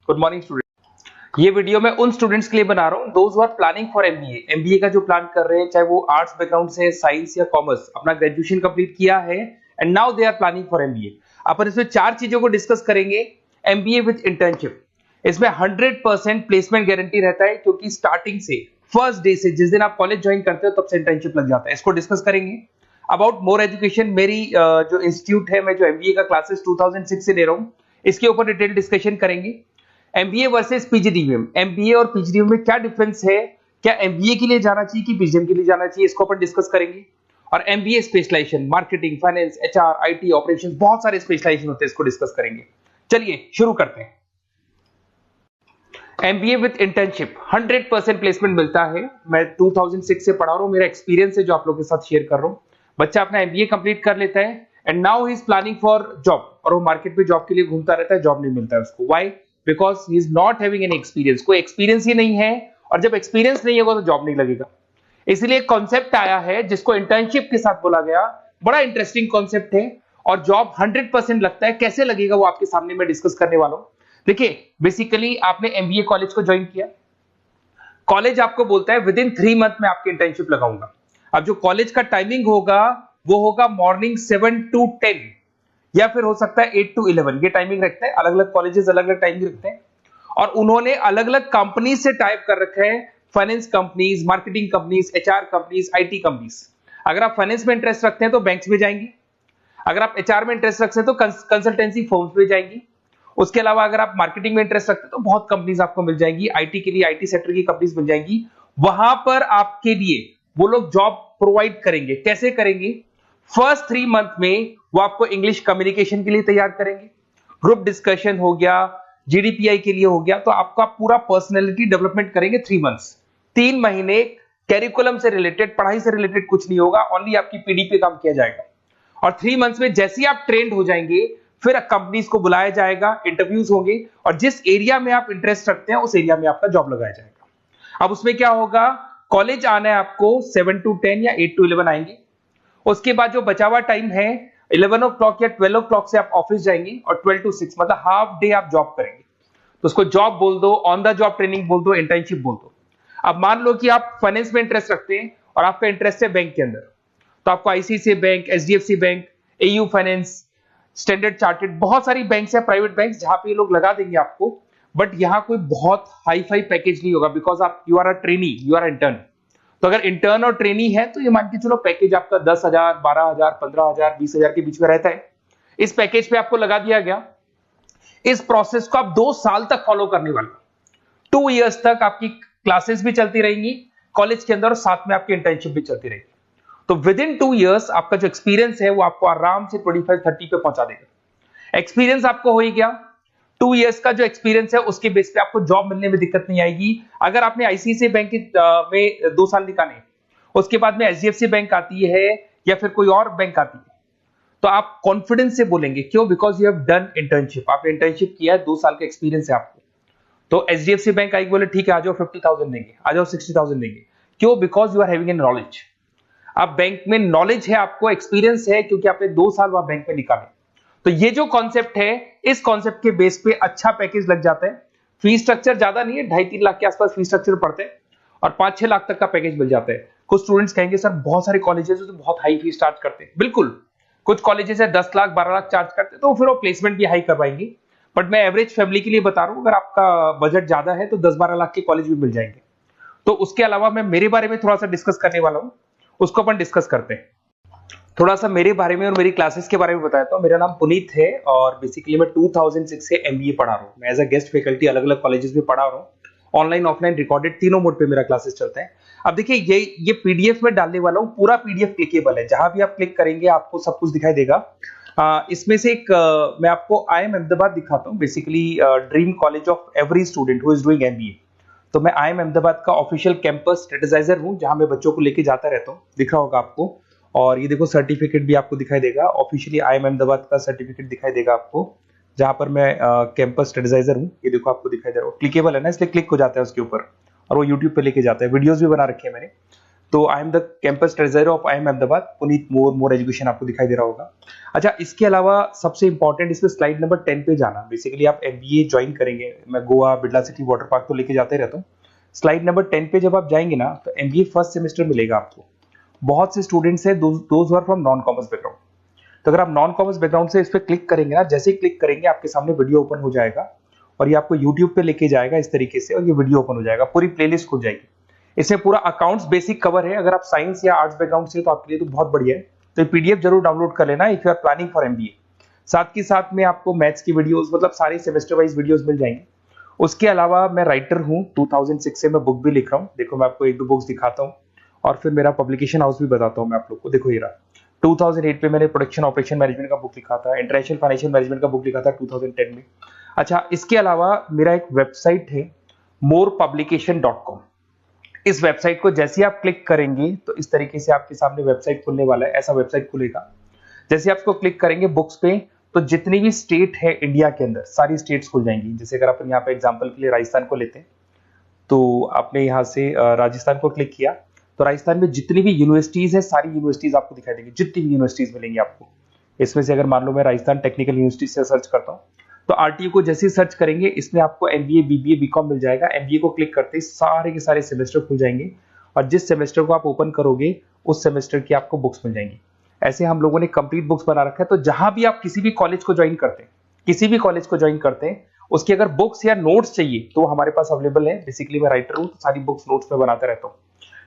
Good morning student. ये video मैं उन स्टूडेंट्स के लिए बना रहा हूँ those who are planning for MBA. MBA का जो प्लान कर रहे हैं, चाहे वो आर्ट्स बैकग्राउंड से, साइंस या कॉमर्स, अपना ग्रेजुएशन कंप्लीट किया है and now they are planning for MBA. अपन इसमें 4 चीजों को डिस्कस करेंगे। एमबीए विद इंटर्नशिप, इसमें 100% प्लेसमेंट गारंटी रहता है, क्योंकि स्टार्टिंग से फर्स्ट डे से जिस दिन आप कॉलेज ज्वाइन करते हो तब से इंटर्नशिप लग जाता है। इसको डिस्कस करेंगे। अबाउट मोर एजुकेशन, मेरी जो इंस्टीट्यूट है, मैं जो एमबीए का क्लासेस 2006 से ले रहा हूँ, इसके ऊपर डिटेल डिस्कशन करेंगे। एमबीए वर्सेस पीजीडीएम, एमबीए और पीजीडीएम में क्या डिफरेंस है, क्या एमबीए के लिए जाना चाहिए कि पीजीडीएम के लिए जाना चाहिए, इसको अपन डिस्कस करेंगे। और MBA specialisation, marketing, finance, HR, IT, operations, बहुत सारे स्पेशलाइजेशन होते हैं, इसको डिस्कस करेंगे। चलिए शुरू करते हैं। एमबीए विद इंटर्नशिप 100% प्लेसमेंट मिलता है। मैं 2006 से पढ़ा रहा हूं, मेरा एक्सपीरियंस है जो आप लोगों के साथ शेयर कर रहा हूं। बच्चा अपना एमबीए कंप्लीट कर लेता है and now he is planning for job, और वो मार्केट में जॉब के लिए घूमता रहता है, जॉब नहीं मिलता है उसको। Why? Because he is not having any experience. कोई एक्सपीरियंस ही नहीं है, और जब एक्सपीरियंस नहीं होगा तो जॉब नहीं लगेगा। इसलिए एक कॉन्सेप्ट आया है जिसको इंटर्नशिप के साथ बोला गया। बड़ा इंटरेस्टिंग कॉन्सेप्ट है, और जॉब 100% लगता है। कैसे लगेगा वो आपके सामने मैं डिस्कस करने वाला हूं। देखिए, बेसिकली आपने एमबीए कॉलेज को ज्वाइन किया, कॉलेज आपको बोलता है विद इन 3 मंथ में आपकी इंटर्नशिप लगाऊंगा। अब जो कॉलेज का टाइमिंग होगा वो होगा मॉर्निंग 7 to 10, या फिर हो सकता है 8 to 11। ये टाइमिंग रखते हैं, अलग अलग कॉलेजेस अलग अलग टाइमिंग रखते हैं। और उन्होंने अलग अलग कंपनी से टाइप कर रखा है, finance companies, marketing companies, HR companies, IT companies. अगर आप फाइनेंस में इंटरेस्ट रखते हैं तो बैंक्स में जाएंगे, अगर आप एचआर में इंटरेस्ट रखते हैं तो कंसल्टेंसी फर्म्स में जाएंगी। उसके अलावा अगर आप मार्केटिंग में इंटरेस्ट रखते हैं तो बहुत कंपनीज आपको मिल जाएंगी, आईटी के लिए आईटी सेक्टर की कंपनीज मिल जाएंगी। वहां पर आपके लिए वो लोग जॉब प्रोवाइड करेंगे। कैसे करेंगे? फर्स्ट 3 मंथ में वो आपको इंग्लिश कम्युनिकेशन के लिए तैयार करेंगे, ग्रुप डिस्कशन हो गया, जीडीपीआई के लिए हो गया, तो आपका पूरा पर्सनैलिटी डेवलपमेंट करेंगे 3 मंथ्स। 3 महीने कैरिकुलम से रिलेटेड, पढ़ाई से रिलेटेड कुछ नहीं होगा, ओनली आपकी पीडी पे काम किया जाएगा। और 3 मंथ्स में जैसे ही आप ट्रेंड हो जाएंगे, फिर कंपनीज को बुलाया जाएगा, इंटरव्यूज होंगे, और जिस एरिया में आप इंटरेस्ट रखते हैं उस एरिया में आपका जॉब लगाया जाएगा। अब उसमें क्या होगा, कॉलेज आना है आपको 7 to 10 या 8 to 11 आएंगे। उसके बाद जो बचा हुआ टाइम है 11 o'clock या 12 o'clock से आप ऑफिस जाएंगे, और 12 to 6 मतलब हाफ डे आप जॉब करेंगे। तो उसको जॉब बोल दो, ऑन द जॉब ट्रेनिंग बोल दो, इंटर्नशिप बोल दो। अब मान लो कि आप फाइनेंस में इंटरेस्ट रखते हैं और आपका इंटरेस्ट है बैंक के अंदर, तो आपको ICICI bank, HDFC bank, AU finance, standard chartered, बहुत सारी बैंक्स है, प्राइवेट बैंक्स, जहां पे ये लोग लगा देंगे आपको। बट यहां कोई बहुत हाई फाई पैकेज नहीं होगा, बिकॉज आप you are a trainee, you are intern. तो अगर इंटर्न और ट्रेनी है तो ये मान के चलो पैकेज आपका 10,000, 12,000, 15,000, 20,000 के बीच में रहता है। इस पैकेज पे आपको लगा दिया गया। इस प्रोसेस को आप 2 साल तक फॉलो करने वाले। 2 इयर्स तक आपकी क्लासेस भी चलती रहेंगी कॉलेज के अंदर, और साथ में आपकी इंटर्नशिप भी चलती रहेगी। तो विद इन 2 इयर्स आपका जो एक्सपीरियंस है वो आपको आराम से 25-30 पे पहुंचा देगा। एक्सपीरियंस आपको हो ही गया। 2 इयर्स का जो एक्सपीरियंस है उसके बेस पे आपको जॉब मिलने में दिक्कत नहीं आएगी। अगर आपने आईसीआईसीआई बैंक में 2 साल निकाले, उसके बाद में एचडीएफसी बैंक आती है या फिर कोई और बैंक आती है, तो आप कॉन्फिडेंस से बोलेंगे। क्यों? Because you have done internship, आपने इंटर्नशिप किया है, 2 साल का एक्सपीरियंस है आपको। तो एचडीएफसी बैंक आएगी, बोले ठीक है आ जाओ 50,000 देंगे, आ जाओ 60,000 देंगे। क्यों? Because you are having an knowledge. आप बैंक में नॉलेज है, आपको एक्सपीरियंस है, क्योंकि आपने 2 साल वहां बैंक में निकाले। तो ये जो कॉन्सेप्ट है, इस कॉन्सेप्ट के बेस पे अच्छा पैकेज लग जाता है। फीस स्ट्रक्चर ज्यादा नहीं है, 2.5-3 लाख के आसपास फीस स्ट्रक्चर पड़ते हैं, और 5-6 लाख तक का पैकेज मिल जाता है। कुछ स्टूडेंट्स कहेंगे सर बहुत सारे कॉलेजेस तो बहुत हाई फीस चार्ज करते हैं। बिल्कुल, कुछ कॉलेजेस है 10 लाख 12 लाख चार्ज करते हैं, तो फिर वो प्लेसमेंट भी हाई करवाएंगे। बट मैं एवरेज फैमिली के लिए बता रहा हूं, अगर आपका बजट ज्यादा है तो 10-12 लाख के कॉलेज भी मिल जाएंगे। तो उसके अलावा मैं मेरे बारे में थोड़ा सा डिस्कस करने वाला हूं, उसको अपन डिस्कस करते हैं। थोड़ा सा मेरे बारे में और मेरी क्लासेस के बारे में बताता हूं। मेरा नाम पुनीत है, और बेसिकली मैं 2006 से एमबीए पढ़ा रहा हूं। मैं एज अ गेस्ट फैकल्टी अलग अलग कॉलेजेस में पढ़ा रहा हूं। ऑनलाइन, ऑफलाइन, रिकॉर्डेड, तीनों मोड पे मेरा क्लासेस चलता है। अब देखिए, ये पीडीएफ में डालने वाला हूं, पूरा पीडीएफ क्लिकेबल है। जहां भी आप क्लिक करेंगे आपको सब कुछ दिखाई देगा। इसमें से एक मैं आपको IIM अहमदाबाद दिखाता हूं। Basically dream college of every student who is doing MBA. तो मैं IIM अहमदाबाद का ऑफिशियल कैंपस स्ट्रेटेजाइजर हूं, जहां मैं बच्चों को लेके जाता रहता हूं। दिख रहा होगा आपको। और ये देखो सर्टिफिकेट भी आपको दिखाई देगा, ऑफिशियली IIM अहमदाबाद का सर्टिफिकेट दिखाई देगा आपको, जहां पर मैं कैंपस स्ट्रेटेजाइजर हूं। ये देखो आपको दिखाई दे रहा है, क्लिकेबल है ना, इसलिए क्लिक हो जाता है उसके ऊपर, और वो यूट्यूब पे लेके जाता है। वीडियोस भी बना रखे हैं मैंने। तो I am the campus treasurer of IIM Ahmedabad, Puneet more education आपको दिखाई दे रहा होगा। अच्छा, इसके अलावा सबसे इंपॉर्टेंट इस पे स्लाइड नंबर 10 पे जाना। बेसिकली आप MBA ज्वाइन करेंगे, मैं Goa, Birla city, water park तो लेके जाते रहता हूँ। स्लाइड नंबर 10 पे जब आप जाएंगे ना, तो MBA फर्स्ट सेमेस्टर मिलेगा आपको। बहुत से स्टूडेंट्स हैं those are from non commerce background. तो अगर आप नॉन कॉमर्स बैकग्राउंड से इस पे क्लिक करेंगे ना, जैसे ही क्लिक करेंगे आपके सामने वीडियो ओपन हो जाएगा और ये आपको YouTube पे लेके जाएगा इस तरीके से, और ये वीडियो ओपन हो जाएगा, पूरी प्लेलिस्ट खुल जाएगी। इसमें पूरा अकाउंट्स बेसिक कवर है। अगर आप साइंस या आर्ट्स बैकग्राउंड से तो आपके लिए तो बहुत बढ़िया है। तो ये PDF जरूर डाउनलोड कर लेना if you are planning for MBA। साथ के साथ में आपको मैथ्स की वीडियोस, मतलब सारे सेमेस्टर वाइज वीडियोस मिल जाएंगे। उसके अलावा मैं राइटर हूँ, 2006 से मैं बुक भी लिख रहा हूँ। देखो मैं आपको एक दो बुक्स दिखाता हूँ और फिर मेरा पब्लिकेशन हाउस भी बताता हूँ मैं आप लोग को। देखो ये रहा, 2008 में मैंने प्रोडक्शन ऑपरेशन मैनेजमेंट का बुक लिखा था, इंटरनेशनल फाइनेंशियल मैनेजमेंट का बुक लिखा था 2010 में। अच्छा, इसके अलावा मेरा एक वेबसाइट है morepublication.com। इस वेबसाइट को जैसे ही आप क्लिक करेंगे तो इस तरीके से आपके सामने वेबसाइट खुलने वाला है। ऐसा वेबसाइट खुलेगा। जैसे आप इसको क्लिक करेंगे बुक्स पे, तो जितनी भी स्टेट है इंडिया के अंदर सारी स्टेट्स खुल जाएंगी। जैसे अगर अपन यहाँ पे एग्जांपल के लिए राजस्थान को लेते हैं, तो आपने यहाँ से राजस्थान को क्लिक किया तो राजस्थान में जितनी भी यूनिवर्सिटीज है सारी यूनिवर्सिटीज आपको दिखाई देंगी, जितनी भी यूनिवर्सिटीज मिलेंगी आपको। इसमें से अगर मान लो मैं राजस्थान टेक्निकल यूनिवर्सिटी से सर्च करता हूँ, तो RTU को जैसे ही सर्च करेंगे इसमें आपको MBA, BBA, BCom मिल जाएगा। MBA को क्लिक करते ही सारे के सारे सेमेस्टर खुल जाएंगे और जिस सेमेस्टर को आप ओपन करोगे उस सेमेस्टर की आपको बुक्स मिल जाएंगी। ऐसे हम लोगों ने कंप्लीट बुक्स बना रखा है। तो जहां भी आप किसी भी कॉलेज को ज्वाइन करते हैं, किसी भी कॉलेज को ज्वाइन करते हैं, उसकी अगर बुक्स या नोट्स चाहिए तो हमारे पास अवेलेबल है। बेसिकली मैं राइटर हूँ तो सारी बुक्स नोट्स में बनाता रहता हूँ,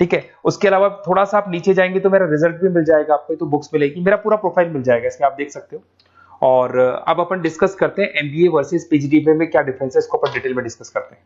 ठीक है। उसके अलावा थोड़ा सा आप नीचे जाएंगे तो मेरा रिजल्ट भी मिल जाएगा आपको, तो बुक्स मिलेगी, मेरा पूरा प्रोफाइल मिल जाएगा, इसमें आप देख सकते हो। और अब अपन डिस्कस करते हैं MBA वर्सेस PGDBA में क्या डिफरेंस है, इसको अपन डिटेल में डिस्कस करते हैं।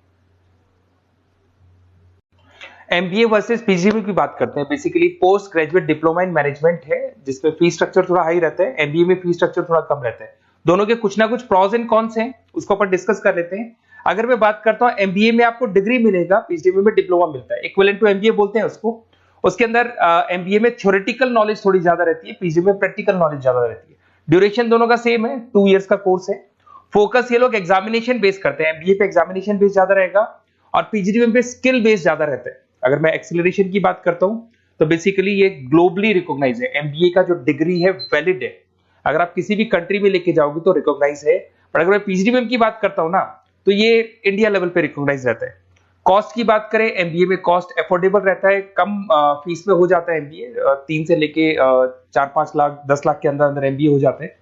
MBA वर्सेस PGDBA की बात करते हैं। Basically post graduate diploma in management है, जिसमें फी स्ट्रक्चर थोड़ा हाई रहता है। MBA में फी स्ट्रक्चर थोड़ा कम रहता है। दोनों के कुछ ना कुछ प्रॉज एंड कॉन्स हैं, उसको अपन डिस्कस कर लेते हैं। अगर मैं बात करता हूं MBA में आपको डिग्री मिलेगा, PGDBA में डिप्लोमा मिलता है, इक्विवेलेंट टू MBA बोलते हैं उसको। उसके अंदर MBA में थ्योरेटिकल नॉलेज थोड़ी ज्यादा रहती है, PGDBA में प्रैक्टिकल नॉलेज ज्यादा रहती है। ड्यूरेशन दोनों का सेम है, 2 इयर्स का कोर्स है। फोकस ये लोग एग्जामिनेशन बेस करते हैं, MBA पे एग्जामिनेशन बेस ज्यादा रहेगा और PGDBA पे स्किल बेस ज्यादा रहता है। अगर मैं एक्सीलरेशन की बात करता हूं तो बेसिकली ये ग्लोबली रिकॉग्नाइज है। MBA का जो डिग्री है वैलिड है, अगर आप किसी भी कंट्री में लेके जाओगे तो रिकॉग्नाइज है। पर अगर मैं PGDBA की बात करता हूं ना, तो ये इंडिया लेवल पे रिकॉग्नाइज रहता है। कॉस्ट की बात करें, MBA में कॉस्ट अफोर्डेबल रहता है, कम फीस में हो जाता है MBA, 3 से लेके 4-5 लाख 10 लाख के अंदर अंदर MBA हो जाते हैं।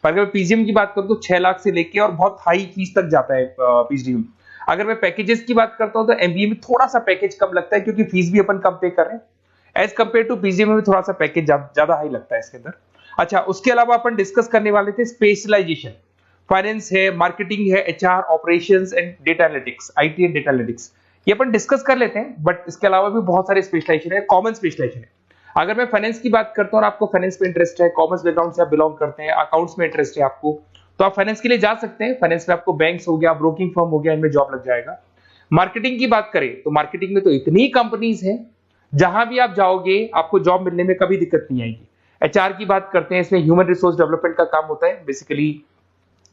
पर अगर PGDBA की बात करूं तो 6 लाख से लेके और बहुत हाई फीस तक जाता है PGDBA। अगर मैं पैकेजेस की बात करता हूं तो MBA में थोड़ा सा पैकेज कम लगता है, क्योंकि फीस भी अपन कम पे कर रहे हैं। एज कंपेयर टू PGDBA में थोड़ा सा पैकेज ज्यादा हाई लगता है इसके अंदर। अच्छा, उसके अलावा अपन डिस्कस करने वाले थे स्पेशलाइजेशन। फाइनेंस है, मार्केटिंग है, HR, operations and data analytics, IT and data analytics, ये अपन डिस्कस कर लेते हैं। बट इसके अलावा भी बहुत सारे स्पेशलाइजेशन है, कॉमन स्पेशलाइजेशन है। अगर मैं फाइनेंस की बात करता हूं और आपको फाइनेंस में इंटरेस्ट है, कॉमर्स बैकग्राउंड से आप बिलोंग करते हैं, अकाउंट्स में इंटरेस्ट है आपको, तो आप फाइनेंस के लिए जा सकते हैं। फाइनेंस में आपको बैंक्स हो गया, ब्रोकिंग फर्म हो गया, इनमें जॉब लग जाएगा। मार्केटिंग की बात करें तो मार्केटिंग में तो इतनी कंपनीज हैं, जहां भी आप जाओगे आपको जॉब मिलने में कभी दिक्कत नहीं आएगी। HR की बात करते हैं, इसमें ह्यूमन रिसोर्स डेवलपमेंट का काम होता है। बेसिकली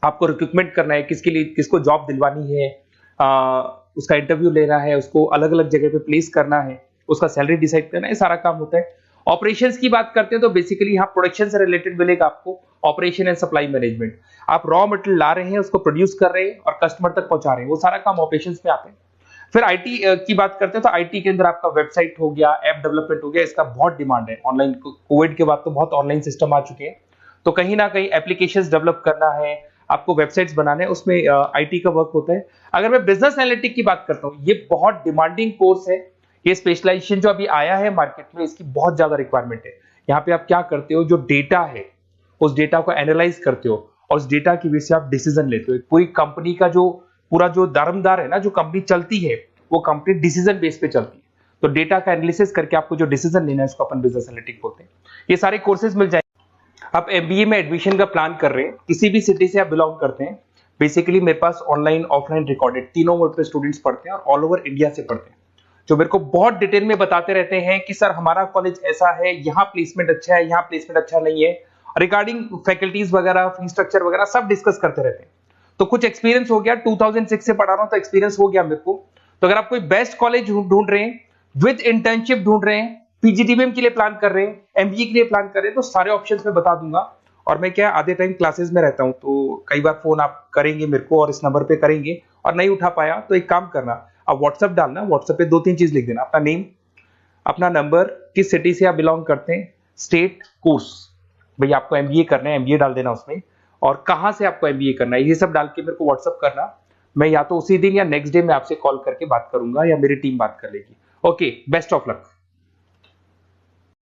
आपको रिक्रूटमेंट करना है, किसके लिए किसको जॉब दिलवानी है, उसका इंटरव्यू लेना है, उसको अलग अलग जगह पे प्लेस करना है, उसका सैलरी डिसाइड करना है, सारा काम होता है। ऑपरेशंस की बात करते हैं तो बेसिकली यहाँ प्रोडक्शन से रिलेटेड मिलेगा आपको, ऑपरेशन एंड सप्लाई मैनेजमेंट। आप रॉ मटेरियल ला रहे हैं, उसको प्रोड्यूस कर रहे हैं और कस्टमर तक पहुंचा रहे हैं, वो सारा काम ऑपरेशंस में आते हैं। फिर IT की बात करते हैं तो IT के अंदर आपका वेबसाइट हो गया, ऐप डेवलपमेंट हो गया, इसका बहुत डिमांड है। ऑनलाइन कोविड के बाद तो बहुत ऑनलाइन सिस्टम आ चुके हैं, तो कहीं ना कहीं एप्लीकेशंस डेवलप करना है, आपको वेबसाइट्स बनाने हैं, उसमें IT का वर्क होता है। अगर मैं बिजनेस एनालिटिक की बात करता हूँ, ये बहुत डिमांडिंग कोर्स है। ये स्पेशलाइजेशन जो अभी आया है मार्केट में, इसकी बहुत ज्यादा रिक्वायरमेंट है। यहाँ पे आप क्या करते हो, जो डेटा है उस डेटा को एनालाइज करते हो और उस डेटा की बेस से आप डिसीजन लेते हो। पूरी कंपनी का जो पूरा जो दारोमदार है ना, जो कंपनी चलती है, वो कंपनी डिसीजन बेस पे चलती है। तो डेटा का एनालिसिस करके आपको जो डिसीजन लेना है उसको अपन बिजनेस एनालिटिक बोलते हैं। ये सारे कोर्सेज मिल जाएंगे। आप MBA में एडमिशन का प्लान कर रहे हैं, किसी भी सिटी से आप बिलोंग करते हैं, बेसिकली मेरे पास ऑनलाइन ऑफलाइन रिकॉर्डेड तीनों मोड पे स्टूडेंट्स पढ़ते हैं और ऑल ओवर इंडिया से पढ़ते हैं, जो मेरे को बहुत डिटेल में बताते रहते हैं कि सर हमारा कॉलेज ऐसा है, यहाँ प्लेसमेंट अच्छा है, यहाँ प्लेसमेंट अच्छा नहीं है, रिगार्डिंग फैकल्टीज वगैरह, फी स्ट्रक्चर वगैरह सब डिस्कस करते रहते हैं। तो कुछ एक्सपीरियंस हो गया, 2006 से पढ़ा रहा हूं तो एक्सपीरियंस हो गया मेरे को। तो अगर आप कोई बेस्ट कॉलेज ढूंढ रहे हैं, विद इंटर्नशिप ढूंढ रहे हैं, पीजीटीबीएम के लिए प्लान कर रहे हैं, एमबीए के लिए प्लान कर रहे हैं, तो सारे ऑप्शंस मैं बता दूंगा। और मैं क्या आधे टाइम क्लासेस में रहता हूं, तो कई बार फोन आप करेंगे मेरे को और इस नंबर पे करेंगे और नहीं उठा पाया तो एक काम करना, आप व्हाट्सएप डालना, व्हाट्सएप पे 2-3 चीज लिख देना, अपना नेम, अपना नंबर, किस सिटी से आप बिलोंग करते हैं, स्टेट, कोर्स, भाई आपको एमबीए करना है एमबीए डाल देना उसमें, और कहां से आपको एमबीए करना है, ये सब डाल के मेरे को व्हाट्सएप करना। मैं या तो उसी दिन या नेक्स्ट डे में आपसे कॉल करके बात करूंगा या मेरी टीम बात कर लेगी। Okay, best of luck.